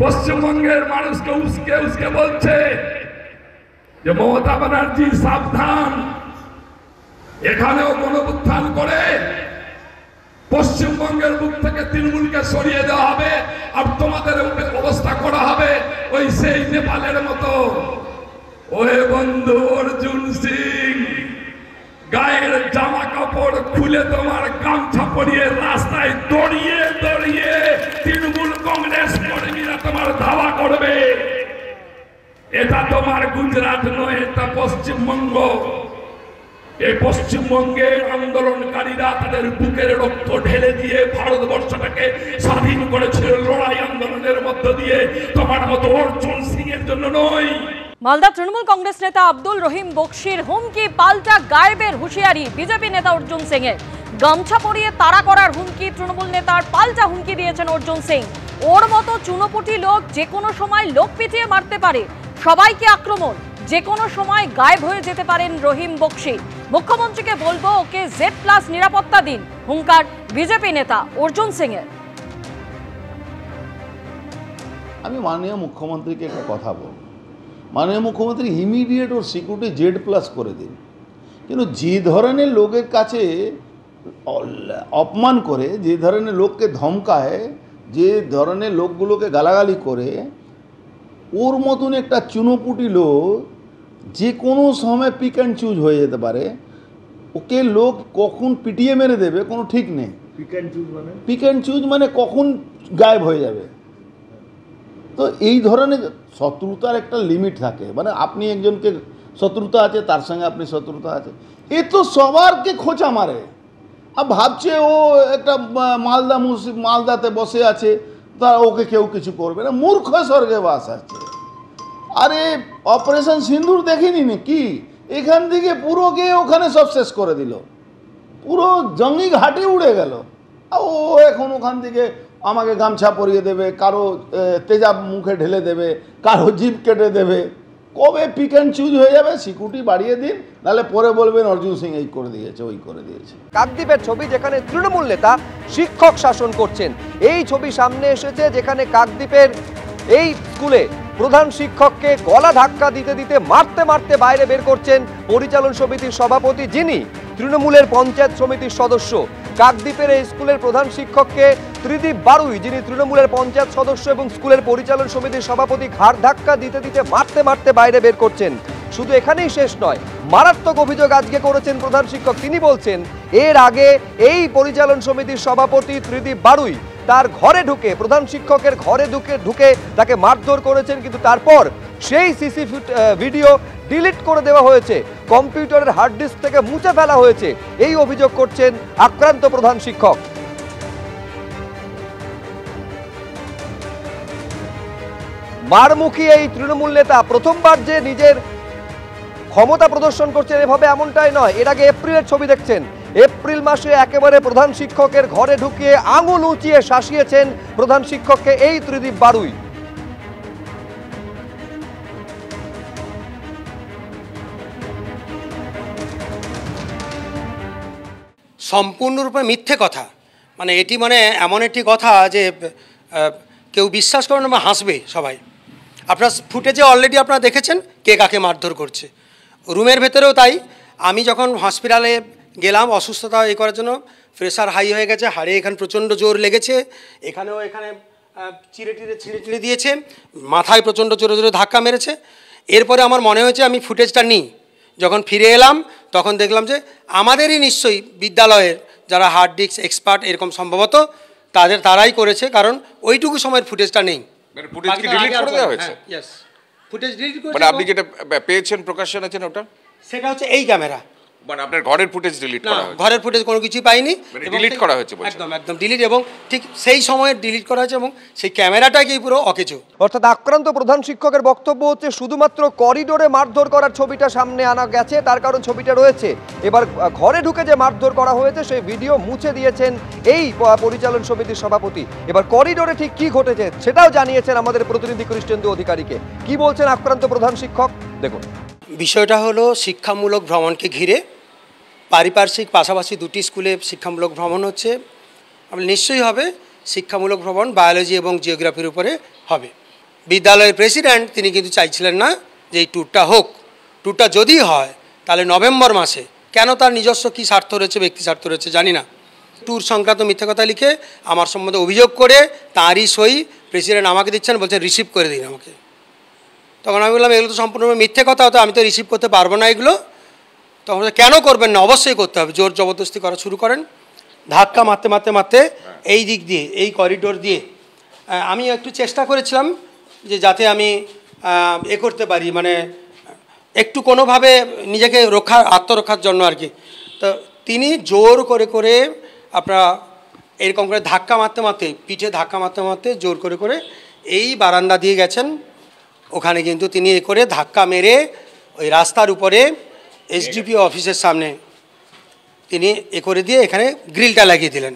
পশ্চিমবঙ্গের মানুষকে উস্কে উস্কে বলছে যে মমতা ব্যানার্জি সাবধান, এখানেও গণউত্থান করে পশ্চিমবঙ্গের বুক থেকে তৃণমূলকে সরিয়ে দেওয়া হবে, আর তোমাদের অবস্থা করা হবে ওই সেই নেপালের মতো। ওহে বন্ধু অর্জুন সিং, গায়ের জামা কাপড় খুলে তোমার গামছা পরিয়ে রাস্তায় দড়িয়ে দড়িয়ে তৃণমূল কংগ্রেস কর্মীরা তোমার ধাওয়া করবে। এটা তোমার গুজরাট নয়, এটা পশ্চিমবঙ্গ। এই পশ্চিমবঙ্গের আন্দোলনকারীরা তাদের বুকের রক্ত ঢেলে দিয়ে ভারতবর্ষটাকে স্বাধীন করেছিল লড়াই আন্দোলনের মধ্য দিয়ে, তোমার মতো অর্জুন সিং এর জন্য নয়। মালদা তৃণমূল কংগ্রেস নেতা আব্দুল রহিম বক্সির হুমকি পাল্টা গায়েবের হুঁশিয়ারি বিজেপি নেতা অর্জুন সিং এর। গামছা পরিয়ে তাড়া করার হুমকি তৃণমূল নেতার, পাল্টা হুমকি দিয়েছেন অর্জুন সিং। ওর মতো চুনোপুটি লোক যে কোনো সময় লোক পিটিয়ে মারতে পারে, সবাইকে আক্রমণ, যে কোনো সময় গায়েব হয়ে যেতে পারেন রহিম বক্সি। মুখ্যমন্ত্রীকে বলবো ওকে Z+ নিরাপত্তা দিন, হুঙ্কার বিজেপি নেতা অর্জুন সিং এর। আমি মাননীয় মুখ্যমন্ত্রীকে একটা কথা বলব, মাননীয় মুখ্যমন্ত্রী ইমিডিয়েট ওর সিকিউরিটি Z+ করে দিন। কিন্তু যে ধরনের লোকের কাছে অপমান করে, যে ধরনের লোককে ধমকায়, যে ধরনের লোকগুলোকে গালাগালি করে, ওর মতন একটা চুনোপুটি লোক যে কোনো সময় পিক অ্যান্ড চুজ হয়ে যেতে পারে। ওকে লোক কখন পিটিয়ে মেরে দেবে কোনো ঠিক নেই। পিক অ্যান্ড চুজ মানে কখন গায়েব হয়ে যাবে। তো এই ধরনের শত্রুতার একটা লিমিট থাকে, মানে আপনি একজনকে শত্রুতা আছে, তার সঙ্গে আপনি শত্রুতা আছে, এ তো সবারকে খোঁচা মারে। আর ভাবছে ও একটা মালদাতে বসে আছে, তা ওকে কেউ কিছু করবে না, মূর্খ স্বর্গে বাস আছে। আরে অপারেশন সিন্দুর দেখিনি কি, এখান থেকে পুরো গিয়ে ওখানে সব শেষ করে দিল, পুরো জঙ্গি ঘাটে উড়ে গেল। ও এখন ওখান থেকে আমাকে গামছা পরিয়ে দেবে, কারো তেজাব মুখে ঢেলে দেবে, কারো জিভ কেটে দেবে। কবে পিক অ্যান্ড চুজ হয়ে যাবে? সিকিউরিটি বাড়িয়ে দিন, নাহলে পরে বলবেন অর্জুন সিং এই করে দিয়েছে, ওই করে দিয়েছে। কাকদ্বীপের ছবি, যেখানে তৃণমূল নেতা শিক্ষক শাসন করছেন, এই ছবি সামনে এসেছে, যেখানে কাকদ্বীপের এই স্কুলে প্রধান শিক্ষককে গলা ধাক্কা দিতে দিতে মারতে মারতে বাইরে বের করছেন পরিচালন সমিতির সভাপতি, যিনি তৃণমূলের পঞ্চায়েত সমিতির সদস্য। কাকদ্বীপের এই স্কুলের প্রধান শিক্ষককে ত্রিদীপ বারুই, যিনি তৃণমূলের পঞ্চায়েত সদস্য এবং স্কুলের পরিচালন সমিতির সভাপতি, ঘাড় ধাক্কা দিতে দিতে মারতে মারতে বাইরে বের করছেন। শুধু এখানেই শেষ নয়, মারাত্মক অভিযোগ আজকে করেছেন প্রধান শিক্ষক। তিনি বলছেন এর আগে এই পরিচালন সমিতির সভাপতি ত্রিদীপ বারুই তার ঘরে ঢুকে, প্রধান শিক্ষকের ঘরে ঢুকে তাকে মারধর করেছেন, কিন্তু তারপর সেই সিসি ভিডিও ডিলিট করে দেওয়া হয়েছে, কম্পিউটারের হার্ড ডিস্ক থেকে মুছে ফেলা হয়েছে। এই অভিযোগ করছেন আক্রান্ত প্রধান শিক্ষক। মারমুখী এই তৃণমূল নেতা প্রথমবার যে নিজের ক্ষমতা প্রদর্শন করছেন এভাবে, এমনটাই নয়। এর আগে এপ্রিলের ছবি দেখছেন, এপ্রিল মাসে একেবারে প্রধান শিক্ষকের ঘরে ঢুকিয়ে আঙুল উঁচিয়ে শাসিয়েছেন প্রধান শিক্ষককে এই ত্রিদীপ বারুই। সম্পূর্ণরূপে মিথ্যে কথা, মানে এটি মানে এমন একটি কথা যে কেউ বিশ্বাস করে না বা হাসবে সবাই। আপনার ফুটেজে অলরেডি আপনারা দেখেছেন কে কাকে মারধর করছে, রুমের ভেতরেও তাই। আমি যখন হসপিটালে গেলাম অসুস্থতা এই করার জন্য, প্রেশার হাই হয়ে গেছে, হাড়ে এখানে প্রচণ্ড জোর লেগেছে, এখানে ছিঁড়ে দিয়েছে, মাথায় প্রচণ্ড জোরে জোরে ধাক্কা মেরেছে। এরপরে আমার মনে হয়েছে আমি ফুটেজটা নিই। যখন ফিরে এলাম তখন দেখলাম যে আমাদেরই নিশ্চয়ই বিদ্যালয়ের যারা হার্ড ডিস্ক এক্সপার্ট এরকম সম্ভবত তারাই করেছে, কারণ ওইটুকু সময়ের ফুটেজটা নেই। ফুটেজ কি ডিলিট করে দেওয়া হয়েছে? ইয়েস, ফুটেজ ডিলিট করে। মানে আপনি যেটা পেয়েছেন, প্রকাশন আছেন, ওটা সেটা হচ্ছে এই ক্যামেরা, মানে আপনার ঘরের ফুটেজ ডিলিট করা হয়েছে? ঘরের ফুটেজ কোনো কিছুই পাইনি, ডিলিট করা হয়েছে। একদম একদম ডিলিট, এবং ঠিক সেই সময়ে ডিলিট করা হয়েছে, এবং সেই ক্যামেরাটাকেই পুরো অকেজো। অর্থাৎ আক্রান্ত প্রধান শিক্ষকের বক্তব্য হচ্ছে শুধুমাত্র করিডোরে মারধর করার ছবিটা সামনে আনা গেছে, তার কারণ ছবিটা রয়েছে। এবার ঘরে ঢুকে যে মারধর করা হয়েছে সেই ভিডিও মুছে দিয়েছেন এই পরিচালন সমিতির সভাপতি। এবার করিডোরে ঠিক কি ঘটেছে সেটাও জানিয়েছেন আমাদের প্রতিনিধি কৃষ্ণেন্দু অধিকারীকে। কি বলছেন আক্রান্ত প্রধান শিক্ষক দেখুন। বিষয়টা হলো শিক্ষামূলক ভ্রমণকে ঘিরে পারিপার্শ্বিক পাশাপাশি দুটি স্কুলে শিক্ষামূলক ভ্রমণ হচ্ছে। নিশ্চয়ই হবে শিক্ষামূলক ভ্রমণ, বায়োলজি এবং জিওগ্রাফির উপরে হবে। বিদ্যালয়ের প্রেসিডেন্ট তিনি কিন্তু চাইছিলেন না যে এই ট্যুরটা হোক। ট্যুরটা যদি হয় তাহলে নভেম্বর মাসে, কেন তার নিজস্ব কী স্বার্থ রয়েছে, ব্যক্তি স্বার্থ রয়েছে জানি না, ট্যুর সংক্রান্ত মিথ্যে কথা লিখে আমার সম্বন্ধে অভিযোগ করে তাঁরই সই প্রেসিডেন্ট আমাকে দিচ্ছেন, বলছেন রিসিভ করে দিন আমাকে। তখন আমি বললাম এগুলো তো সম্পূর্ণভাবে মিথ্যে কথা, হতো আমি তো রিসিভ করতে পারবো না এগুলো। তখন কেন করবেন না, অবশ্যই করতে হবে। জোর জবরদস্তি করা শুরু করেন, ধাক্কা মারতে মারতে মারতে এই দিক দিয়ে, এই করিডোর দিয়ে আমি একটু চেষ্টা করেছিলাম যে যাতে আমি করতে পারি, মানে একটু কোনোভাবে নিজেকে আত্মরক্ষার জন্য আর কি। তো তিনি জোর করে করে আপনারা এরকম করে ধাক্কা মারতে মারতে, পিঠে ধাক্কা মারতে মারতে জোর করে করে এই বারান্দা দিয়ে গেছেন। ওখানে কিন্তু তিনি করে ধাক্কা মেরে ওই রাস্তার উপরে এসডিপিও অফিসের সামনে তিনি করে দিয়ে এখানে গ্রিলটা লাগিয়ে দিলেন।